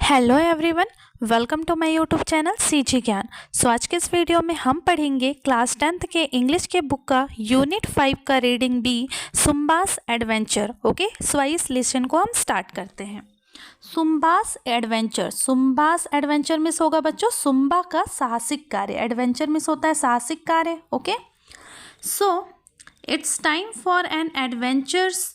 Hello everyone, welcome to my YouTube channel CG Gyan. आज के इस वीडियो में हम पढ़ेंगे क्लास 10th के इंग्लिश के बुक का यूनिट 5 का रीडिंग बी सुम्बास एडवेंचर। ओके, इस लेसन को हम स्टार्ट करते हैं। सुम्बास एडवेंचर मिस होगा बच्चों सुम्बा का साहसिक कार्य, एडवेंचर मिस होता है साहसिक कार्य। Okay, so it's time for an adventures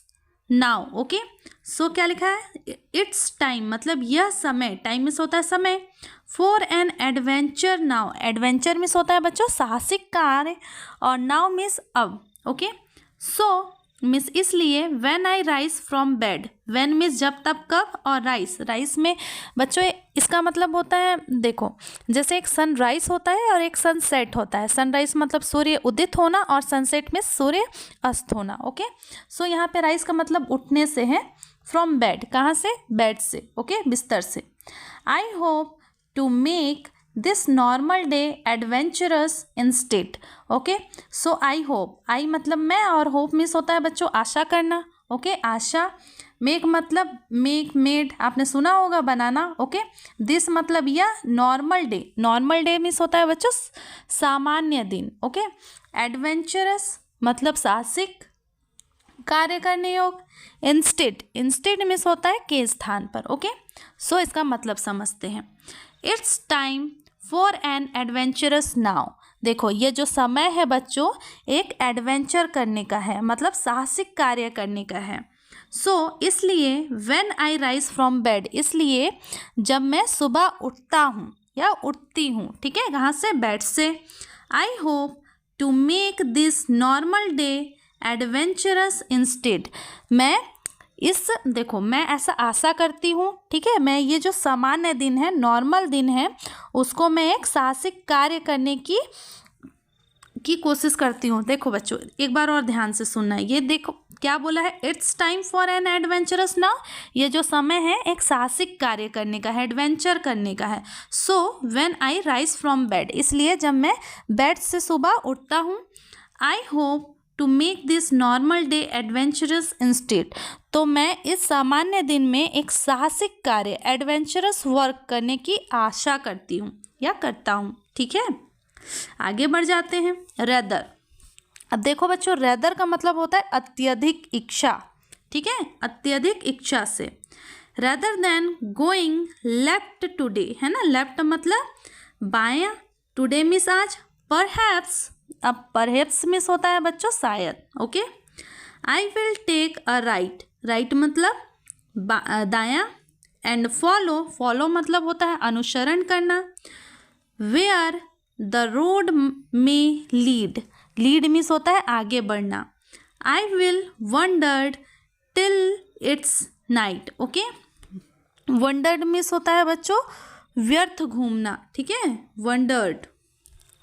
now. Okay, so क्या लिखा है, इट्स टाइम मतलब यह समय, टाइम मिस होता है समय, for an adventure now, adventure miss होता है बच्चों साहसिक कार्य, और नाउ मिस अब। ओके, सो मिस इसलिए when I rise from bed, when miss जब तब कब, और राइस में बच्चों इसका मतलब होता है, देखो जैसे एक सनराइज होता है और एक सनसेट होता है। सनराइज मतलब सूर्य उदित होना और सनसेट में सूर्य अस्त होना। ओके, सो यहाँ पे राइज का मतलब उठने से है, फ्रॉम बेड कहाँ से, बेड से। ओके, बिस्तर से। I hope to make this normal day adventurous instead. Okay, so I hope, I मतलब मैं और होप मिस होता है बच्चों आशा करना। ओके, आशा, मेक मतलब मेक, मेड आपने सुना होगा बनाना। ओके, दिस मतलब यह, नॉर्मल डे मिस होता है बच्चों सामान्य दिन। ओके, एडवेंचरस मतलब साहसिक कार्य करने योग्य, इंस्टेड मिस होता है के स्थान पर। ओके, सो इसका मतलब समझते हैं। It's time for N adventurous now, देखो ये जो समय है बच्चों एक एडवेंचर करने का है, मतलब साहसिक कार्य करने का है। सो इसलिए when I rise from bed, इसलिए जब मैं सुबह उठता हूँ या उठती हूँ, ठीक है, कहाँ से, बेड से। I hope to make this normal day adventurous instead, मैं देखो मैं ऐसा आशा करती हूँ, ठीक है, मैं ये जो सामान्य दिन है, नॉर्मल दिन है, उसको मैं एक साहसिक कार्य करने की कोशिश करती हूँ। देखो बच्चों एक बार और ध्यान से सुनना है, ये देखो क्या बोला है, it's time for N adventurous now, ये जो समय है एक साहसिक कार्य करने का है, एडवेंचर करने का है। So when I rise from bed, इसलिए जब मैं बेड से सुबह उठता हूँ। I hope to make this normal day adventurous instead, तो मैं इस सामान्य दिन में एक साहसिक कार्य, एडवेंचरस वर्क करने की आशा करती हूँ या करता हूँ। ठीक है, आगे बढ़ जाते हैं। रेदर, अब देखो बच्चों रेदर का मतलब होता है अत्यधिक इच्छा, ठीक है, अत्यधिक इच्छा से। Rather than going left today, है ना, लेफ्ट मतलब बायां, टुडे मिस आज, परहैप्स, अब परहैप्स मिस होता है बच्चों शायद। Okay, I will take a right मतलब दायां, एंड फॉलो मतलब होता है अनुसरण करना। Where the road may lead means होता है आगे बढ़ना। I will wandered till it's night. Okay, wandered means होता है बच्चों व्यर्थ घूमना, ठीक है, वंडर्ड।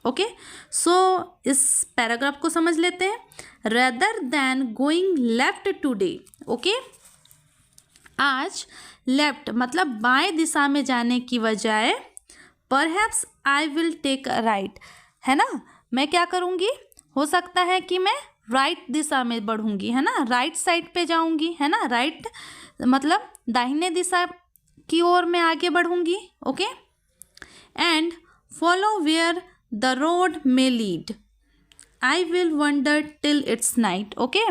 ओके, सो इस पैराग्राफ को समझ लेते हैं। Rather than going left today, okay, आज लेफ्ट मतलब बाएं दिशा में जाने की बजाय, perhaps I will take a right, है ना, मैं क्या करूँगी, हो सकता है कि मैं राइट दिशा में बढ़ूँगी, है ना, राइट साइड पे जाऊँगी, है ना, राइट मतलब दाहिने दिशा की ओर मैं आगे बढ़ूँगी। Okay, and follow where the road may lead, I will wander till it's night. Okay,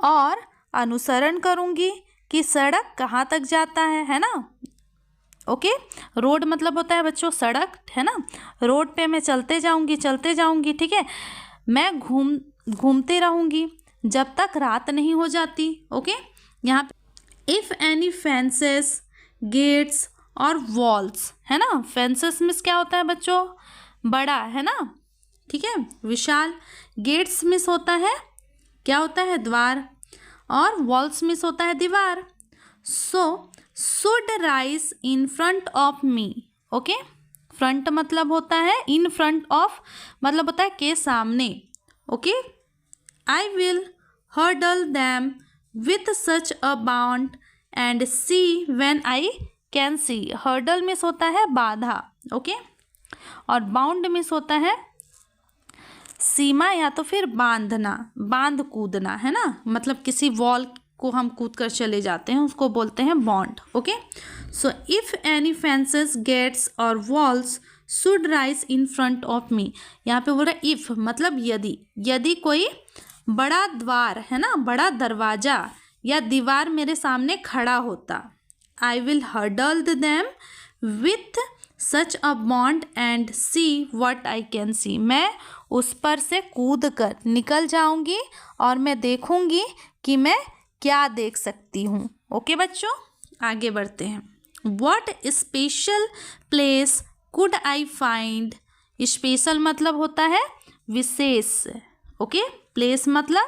और अनुसरण करूँगी कि सड़क कहाँ तक जाता है ना। ओके, रोड मतलब होता है बच्चों सड़क, है ना, रोड पे मैं चलते जाऊँगी, ठीक है, मैं घूमते रहूँगी जब तक रात नहीं हो जाती। ओके, यहाँ पे if any fences, gates or walls, है ना, फेंसेस मिस क्या होता है बच्चों बड़ा, है ना, ठीक है, विशाल। गेट्स मिस होता है क्या होता है द्वार, और वॉल्स मिस होता है दीवार। So should rise in front of me. Okay, front मतलब होता है, इन फ्रंट ऑफ मतलब होता है के सामने। Okay, I will hurdle them with such a bound and see when I can see, hurdle miss होता है बाधा। ओके, और बाउंड मिस होता है सीमा या तो फिर बांध कूदना, है ना, मतलब किसी वॉल को हम कूद कर चले जाते हैं, उसको बोलते हैं bond. Okay, so if any fences gates or walls should rise in front of me. यहाँ पे बोल रहा है इफ़ मतलब यदि कोई बड़ा द्वार है ना, बड़ा दरवाजा या दीवार मेरे सामने खड़ा होता, I will hurdle them with such a bond and see what I can see. मैं उस पर से कूद कर निकल जाऊंगी और मैं देखूंगी कि मैं क्या देख सकती हूँ। ओके बच्चों, आगे बढ़ते हैं। What special place could I find. Special मतलब होता है विशेष। ओके, प्लेस मतलब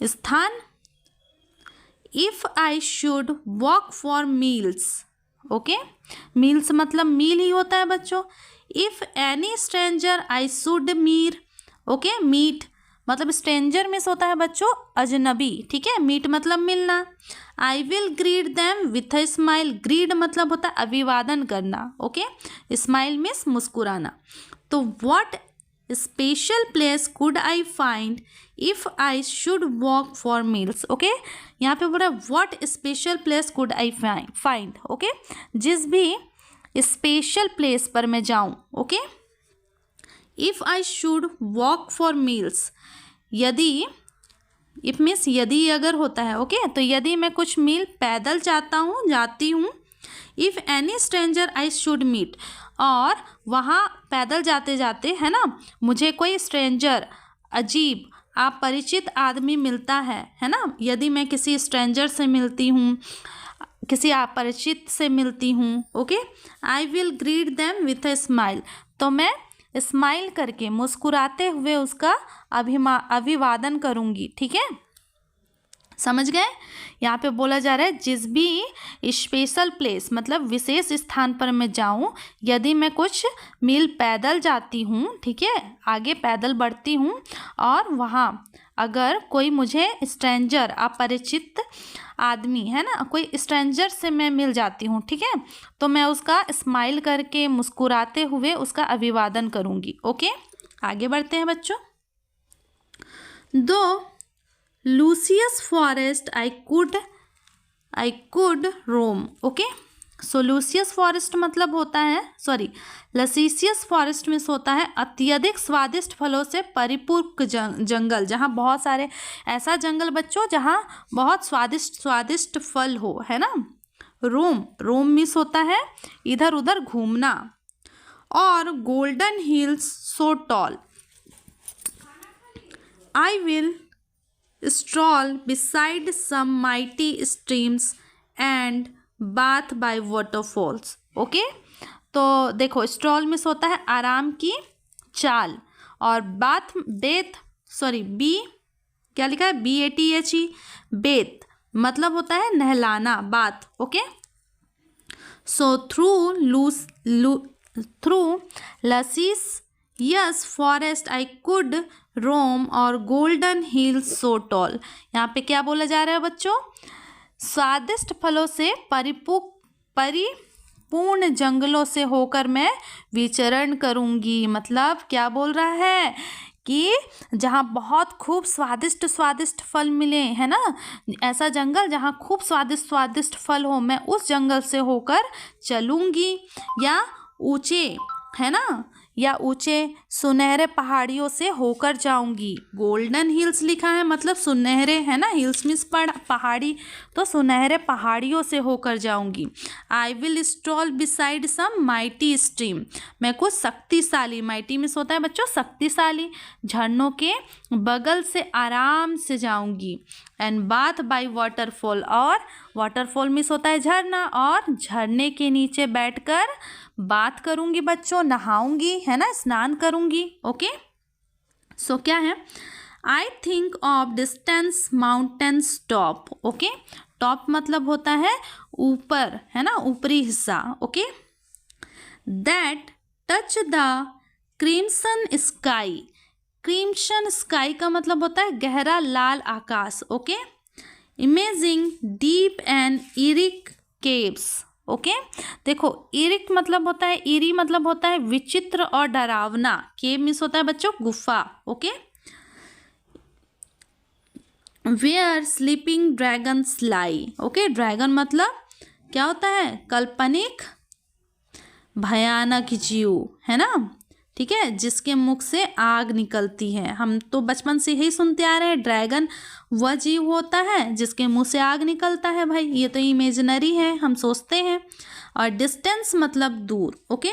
स्थान। If I should walk for miles. Okay, miles मतलब मील ही होता है बच्चों। If any stranger I should meet. Okay, meet मतलब स्ट्रेंजर में होता है बच्चों अजनबी, ठीक है। मीट मतलब मिलना। I will greet them with a smile. Greet मतलब होता है अभिवादन करना। ओके, स्माइल मीन्स मुस्कुराना। तो what special place could I find if I should walk for miles. Okay, यहाँ पे बोल रहा है what special place could I find. Okay, जिस भी स्पेशल प्लेस पर मैं जाऊँ। Okay, if I should walk for meals, यदि इफ मीन्स यदि अगर होता है। ओके, तो यदि मैं कुछ मील पैदल जाती हूँ। If any stranger I should meet, और वहाँ पैदल जाते जाते है ना मुझे कोई स्ट्रेंजर अजीब अपरिचित आदमी मिलता है ना। यदि मैं किसी स्ट्रेंजर से मिलती हूँ, किसी अपरिचित से मिलती हूँ। Okay, I will greet them with a smile, तो मैं स्माइल करके मुस्कुराते हुए उसका अभिवादन करूँगी। ठीक है, समझ गए। यहाँ पे बोला जा रहा है जिस भी स्पेशल प्लेस मतलब विशेष स्थान पर मैं जाऊँ, यदि मैं कुछ मील पैदल जाती हूँ, ठीक है, आगे पैदल बढ़ती हूँ, और वहाँ अगर कोई मुझे स्ट्रेंजर अपरिचित आदमी है ना, कोई स्ट्रेंजर से मैं मिल जाती हूँ, ठीक है, तो मैं उसका स्माइल करके मुस्कुराते हुए उसका अभिवादन करूँगी। ओके, आगे बढ़ते हैं बच्चों। Through luscious forest I could roam. Okay, so luscious forest मतलब होता है लसीसियस फॉरेस्ट में होता है अत्यधिक स्वादिष्ट फलों से परिपूर्ण जंगल, जहाँ बहुत सारे ऐसा जंगल बच्चों जहाँ बहुत स्वादिष्ट फल हो, है ना। रोम मिस होता है इधर उधर घूमना। और golden hills so tall, I will stroll beside some mighty streams and bath by waterfalls। Okay, तो देखो स्ट्रॉल में होता है आराम की चाल, और बी क्या लिखा है BATHE, बेत मतलब होता है नहलाना, बात। Okay, so through luscious forest I could roam or golden hills so tall. यहाँ पे क्या बोला जा रहा है बच्चों, स्वादिष्ट फलों से परिपूर्ण जंगलों से होकर मैं विचरण करूँगी। मतलब क्या बोल रहा है कि जहाँ बहुत खूब स्वादिष्ट फल मिले, है ना, ऐसा जंगल जहाँ खूब स्वादिष्ट फल हो, मैं उस जंगल से होकर चलूँगी, या ऊंचे सुनहरे पहाड़ियों से होकर जाऊंगी। गोल्डन हिल्स लिखा है मतलब सुनहरे, है ना, हिल्स मीन्स पहाड़ी, तो सुनहरे पहाड़ियों से होकर जाऊंगी। I will stroll beside some mighty stream, मैं कुछ शक्तिशाली, माइटी मीन्स होता है बच्चों शक्तिशाली, झरनों के बगल से आराम से जाऊंगी। एंड बाथ बाय वाटरफॉल, और वाटरफॉल मीन्स होता है झरना, और झरने के नीचे बैठकर बात करूंगी बच्चों, नहाऊंगी, है ना, स्नान करूंगी। ओके, सो क्या है, I think of distance mountains top. Okay, top मतलब होता है ऊपर, है ना, ऊपरी हिस्सा। Okay, that touch the crimson sky. Crimson sky का मतलब होता है गहरा लाल आकाश। Okay, imaging deep and eerie caves. Okay, देखो इरिक मतलब होता है, इरी मतलब होता है विचित्र और डरावना, केव मीन्स होता है बच्चों गुफा। Okay, where sleeping dragons lie. Okay, dragon मतलब क्या होता है? काल्पनिक भयानक जीव, है ना, ठीक है, जिसके मुख से आग निकलती है। हम तो बचपन से यही सुनते आ रहे हैं, ड्रैगन वह जीव होता है जिसके मुंह से आग निकलता है। भाई ये तो इमेजिनरी है, हम सोचते हैं। और डिस्टेंस मतलब दूर। Okay,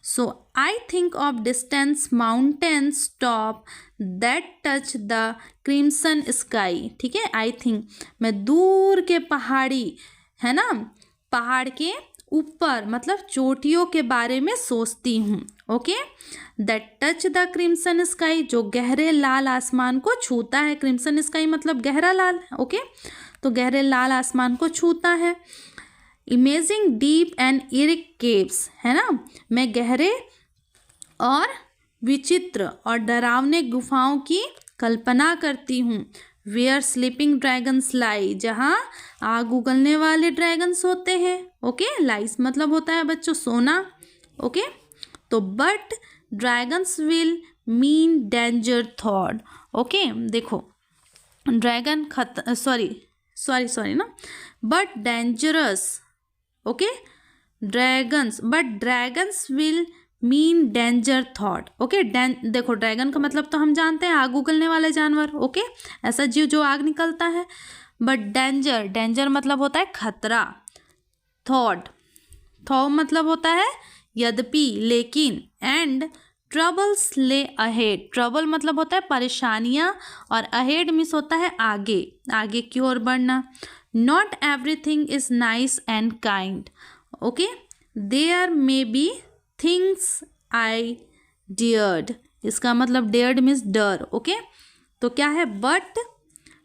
so I think of distance mountains top that touch the crimson sky. ठीक है, आई थिंक मैं दूर के पहाड़ी, है ना, पहाड़ के ऊपर मतलब चोटियों के बारे में सोचती हूँ। Okay, that touch the crimson sky, जो गहरे लाल आसमान को छूता है। क्रिम्सन स्काई मतलब गहरा लाल। ओके, तो गहरे लाल आसमान को छूता है। Imaging deep and eerie caves, है ना, मैं गहरे और विचित्र और डरावने गुफाओं की कल्पना करती हूँ। वेयर स्लीपिंग ड्रैगन्स लाई, जहाँ आग उगलने वाले ड्रैगन्स होते हैं। ओके, लाइस मतलब होता है बच्चों सोना। ओके, तो but dragons will mean danger thought. Okay, देखो ड्रैगन सॉरी ना, but dangerous. Okay, dragons will mean danger thought. Okay, देखो ड्रैगन का मतलब तो हम जानते हैं आग उगलने वाला जानवर। ओके, ऐसा जीव जो आग निकलता है। बट डेंजर मतलब होता है खतरा। थॉट मतलब होता है यद्यपि, लेकिन। एंड ट्रबल्स ले अहेड, ट्रबल मतलब होता है परेशानियां, और अहेड मीन्स होता है आगे की ओर बढ़ना। Not everything is nice and kind. Okay, there may be things I dread, इसका मतलब डेयर्ड मीन्स डर। ओके, तो क्या है? But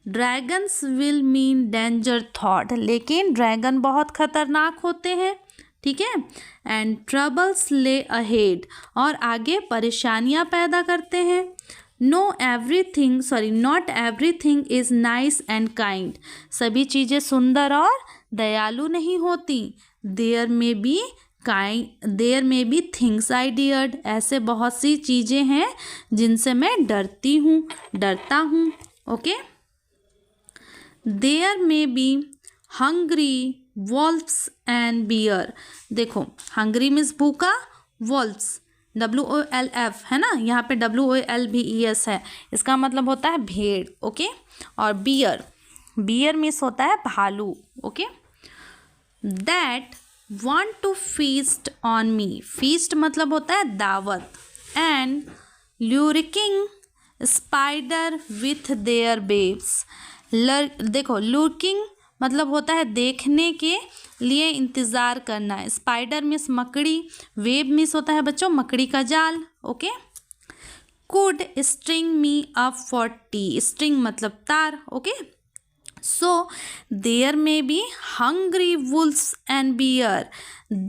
dragons will mean danger thought, लेकिन ड्रैगन बहुत खतरनाक होते हैं। ठीक है, एंड ट्रबल्स ले अहेड, और आगे परेशानियां पैदा करते हैं। Not everything is nice and kind, सभी चीज़ें सुंदर और दयालु नहीं होती। There may be things I dread, ऐसे बहुत सी चीज़ें हैं जिनसे मैं डरता हूँ। Okay, there may be hungry wolves and bear. देखो हंग्री मीन्स भूखा, वॉल्फ्स WOLF है ना, यहाँ पे WOLVES है, इसका मतलब होता है भेड़। ओके, और बियर मीन्स होता है भालू। Okay, that want to feast on me, feast मतलब होता है दावत। And luring spider with their babes, देखो लुकिंग मतलब होता है देखने के लिए इंतज़ार करना। स्पाइडर मीन्स मकड़ी, वेब मीन्स होता है बच्चों मकड़ी का जाल। Okay, could string me up for T, string मतलब तार। Okay, so there may be hungry wolves and bear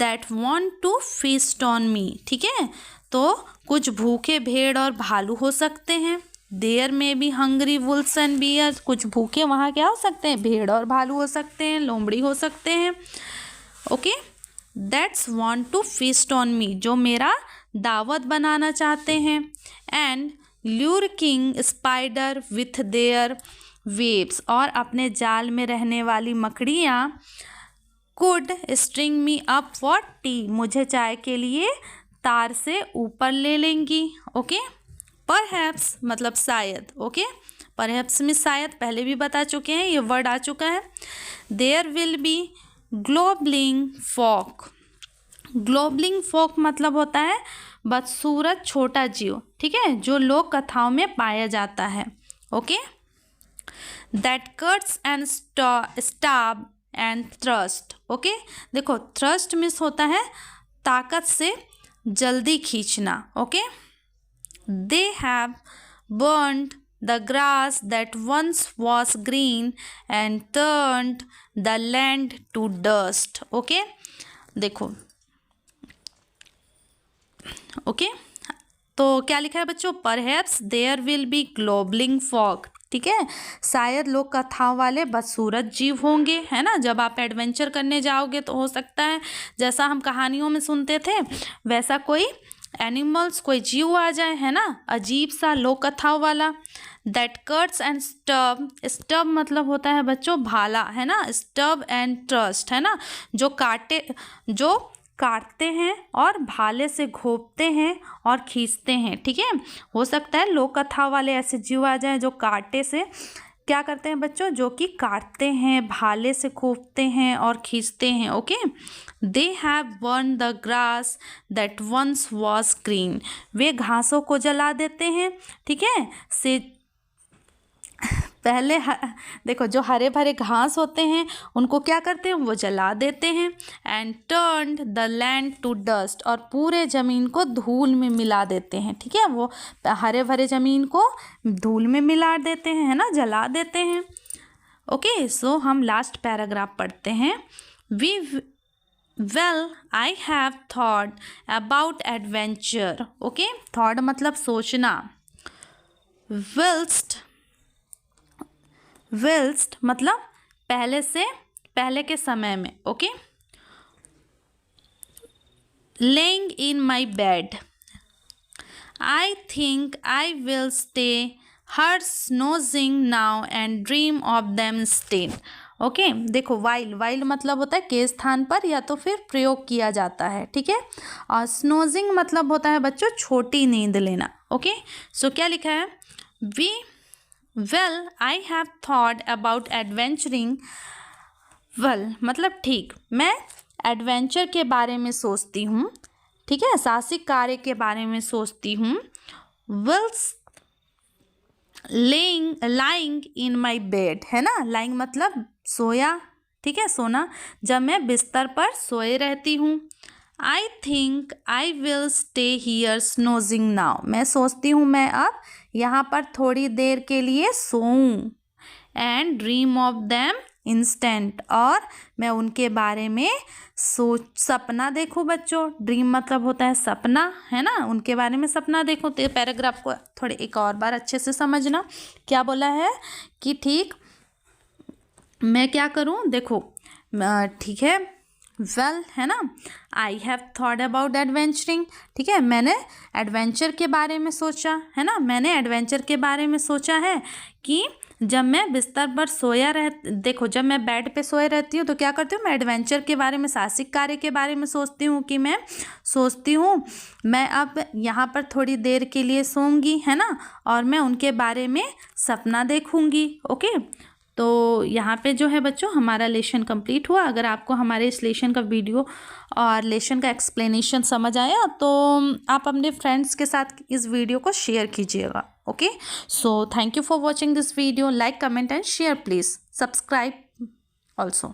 that want to feast on me। ठीक है, तो कुछ भूखे भेड़ और भालू हो सकते हैं। देयर में भी हंग्री वुल्फ्स एंड बियर, कुछ भूखे वहाँ क्या हो सकते हैं? भेड़ और भालू हो सकते हैं, लोमड़ी हो सकते हैं। Okay, that's want to feast on me, जो मेरा दावत बनाना चाहते हैं। And luring spider with their webs, और अपने जाल में रहने वाली मकड़ियाँ could string me up for tea, मुझे चाय के लिए तार से ऊपर ले लेंगी। ओके, परहैप्स मतलब शायद। ओके, परहैप्स में शायद पहले भी बता चुके हैं, ये वर्ड आ चुका है। There will be gobbling folk, gobbling folk मतलब होता है बदसूरत छोटा जीव। ठीक है, जो लोक कथाओं में पाया जाता है। Okay, that cuts and stab and thrust. Okay, देखो थ्रस्ट मीन्स होता है ताकत से जल्दी खींचना। Okay, they have burned the grass that once was green and turned the land to dust. Okay, देखो ओके, तो क्या लिखा है बच्चों? Perhaps there will be gobbling fog. ठीक है, शायद लोग कथाओं वाले बदसूरत जीव होंगे, है ना। जब आप एडवेंचर करने जाओगे तो हो सकता है जैसा हम कहानियों में सुनते थे वैसा कोई एनिमल्स, कोई जीव आ जाए, है ना, अजीब सा लोक कथाओं वाला। That cuts and stub, stub मतलब होता है बच्चों भाला, है ना, स्टब एंड ट्रस्ट, है ना, जो काटते हैं और भाले से घोंपते हैं और खींचते हैं, ठीक है। हो सकता है लोक कथा वाले ऐसे जीव आ जाएं जो कांटे से क्या करते हैं बच्चों, जो कि काटते हैं, भाले से घोंपते हैं और खींचते हैं, okay. They have burn the grass that once was green, वे घासों को जला देते हैं, ठीक है। से पहले देखो जो हरे भरे घास होते हैं उनको क्या करते हैं, वो जला देते हैं। And turned the land to dust, और पूरे ज़मीन को धूल में मिला देते हैं, ठीक है। वो हरे भरे ज़मीन को धूल में मिला देते हैं, है ना, जला देते हैं, ओके। सो हम लास्ट पैराग्राफ पढ़ते हैं। Well I have thought about adventure, okay. Thought मतलब सोचना, whilst मतलब पहले के समय में, okay. laying in my bed I think I will stay her snoozing now and dream of them still, okay. देखो वाइल मतलब होता है के स्थान पर या तो फिर प्रयोग किया जाता है, ठीक है। और स्नोजिंग मतलब होता है बच्चों छोटी नींद लेना, ओके। सो क्या लिखा है, well I have thought about adventuring, well मतलब ठीक, मैं एडवेंचर के बारे में सोचती हूँ, ठीक है, साहसिक कार्य के बारे में सोचती हूँ। whilst lying in my bed, है ना, lying मतलब सोया, ठीक है, सोना, जब मैं बिस्तर पर सोए रहती हूँ। I think I will stay here snoozing now, मैं सोचती हूँ मैं अब यहाँ पर थोड़ी देर के लिए सोऊं। And dream of them instant, और मैं उनके बारे में सपना देखूं बच्चों। ड्रीम मतलब होता है सपना, है ना, उनके बारे में सपना देखूं। तो पैराग्राफ को थोड़े एक और बार अच्छे से समझना। क्या बोला है कि ठीक मैं क्या करूं, देखो ठीक है, वेल है ना, I have thought about adventuring, ठीक है, मैंने एडवेंचर के बारे में सोचा, है ना, मैंने एडवेंचर के बारे में सोचा है कि जब मैं बिस्तर पर देखो जब मैं बेड पे सोए रहती हूँ तो क्या करती हूँ, मैं एडवेंचर के बारे में, साहसिक कार्य के बारे में सोचती हूँ कि मैं सोचती हूँ मैं अब यहाँ पर थोड़ी देर के लिए सोऊंगी, है ना, और मैं उनके बारे में सपना देखूंगी, ओके। तो यहाँ पे जो है बच्चों हमारा लेसन कंप्लीट हुआ। अगर आपको हमारे इस लेसन का वीडियो और लेसन का एक्सप्लेनेशन समझ आया तो आप अपने फ्रेंड्स के साथ इस वीडियो को शेयर कीजिएगा, okay. So thank you for watching this video, like comment and share please, subscribe also.